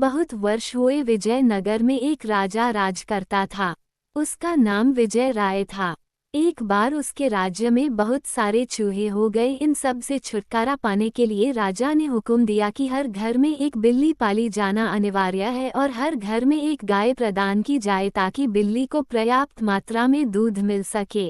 बहुत वर्ष हुए विजयनगर में एक राजा राज करता था। उसका नाम विजय राय था। एक बार उसके राज्य में बहुत सारे चूहे हो गए। इन सब से छुटकारा पाने के लिए राजा ने हुक्म दिया कि हर घर में एक बिल्ली पाली जाना अनिवार्य है और हर घर में एक गाय प्रदान की जाए ताकि बिल्ली को पर्याप्त मात्रा में दूध मिल सके।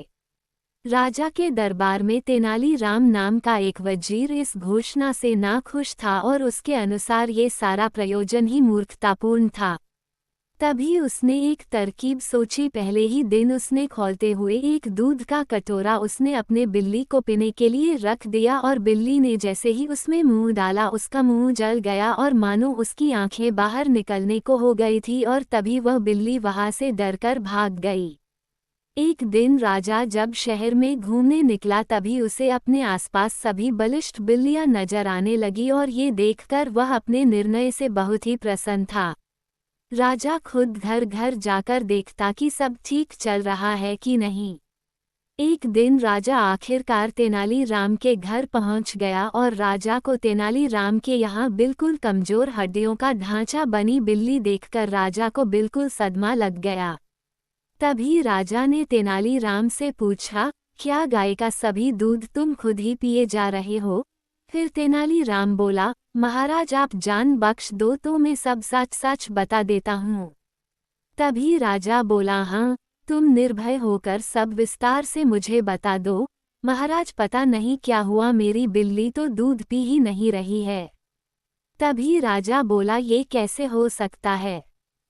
राजा के दरबार में तेनालीराम नाम का एक वजीर इस घोषणा से नाखुश था और उसके अनुसार ये सारा प्रयोजन ही मूर्खतापूर्ण था। तभी उसने एक तरकीब सोची। पहले ही दिन उसने खोलते हुए एक दूध का कटोरा उसने अपने बिल्ली को पीने के लिए रख दिया और बिल्ली ने जैसे ही उसमें मुंह डाला उसका मुंह जल गया और मानो उसकी आंखें बाहर निकलने को हो गई थी और तभी वह बिल्ली वहां से डरकर भाग गई। एक दिन राजा जब शहर में घूमने निकला तभी उसे अपने आसपास सभी बलिष्ठ बिल्लियां नजर आने लगी और ये देखकर वह अपने निर्णय से बहुत ही प्रसन्न था। राजा खुद घर घर जाकर देखता कि सब ठीक चल रहा है कि नहीं। एक दिन राजा आखिरकार तेनालीराम के घर पहुंच गया और राजा को तेनालीराम के यहाँ बिल्कुल कमजोर हड्डियों का ढांचा बनी बिल्ली देखकर राजा को बिल्कुल सदमा लग गया। तभी राजा ने तेनालीराम से पूछा, क्या गाय का सभी दूध तुम खुद ही पिए जा रहे हो? फिर तेनालीराम बोला, महाराज आप जान बख्श दो तो मैं सब सच सच बता देता हूँ। तभी राजा बोला, हाँ तुम निर्भय होकर सब विस्तार से मुझे बता दो। महाराज पता नहीं क्या हुआ, मेरी बिल्ली तो दूध पी ही नहीं रही है। तभी राजा बोला, ये कैसे हो सकता है?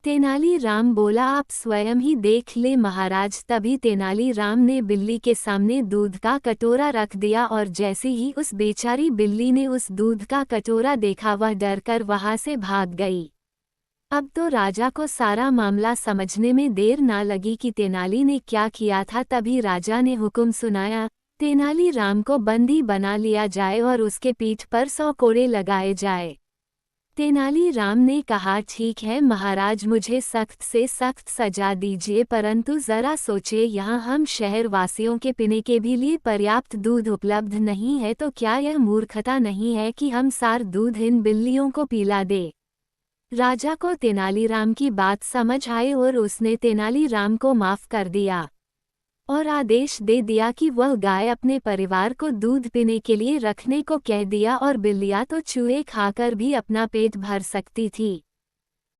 तेनालीराम बोला, आप स्वयं ही देख ले महाराज। तभी तेनालीराम ने बिल्ली के सामने दूध का कटोरा रख दिया और जैसे ही उस बेचारी बिल्ली ने उस दूध का कटोरा देखा वह डरकर वहां से भाग गई। अब तो राजा को सारा मामला समझने में देर ना लगी कि तेनाली ने क्या किया था। तभी राजा ने हुक्म सुनाया, तेनालीराम को बंदी बना लिया जाए और उसके पीठ पर 100 कोड़े लगाए जाए। तेनालीराम ने कहा, ठीक है महाराज, मुझे सख्त से सख्त सजा दीजिए, परंतु जरा सोचिए यहाँ हम शहर वासियों के पीने के भी लिए पर्याप्त दूध उपलब्ध नहीं है, तो क्या यह मूर्खता नहीं है कि हम सार दूध इन बिल्लियों को पिला दे? राजा को तेनालीराम की बात समझ आई और उसने तेनालीराम को माफ कर दिया और आदेश दे दिया कि वह गाय अपने परिवार को दूध पीने के लिए रखने को कह दिया और बिल्लियां तो चूहे खाकर भी अपना पेट भर सकती थी।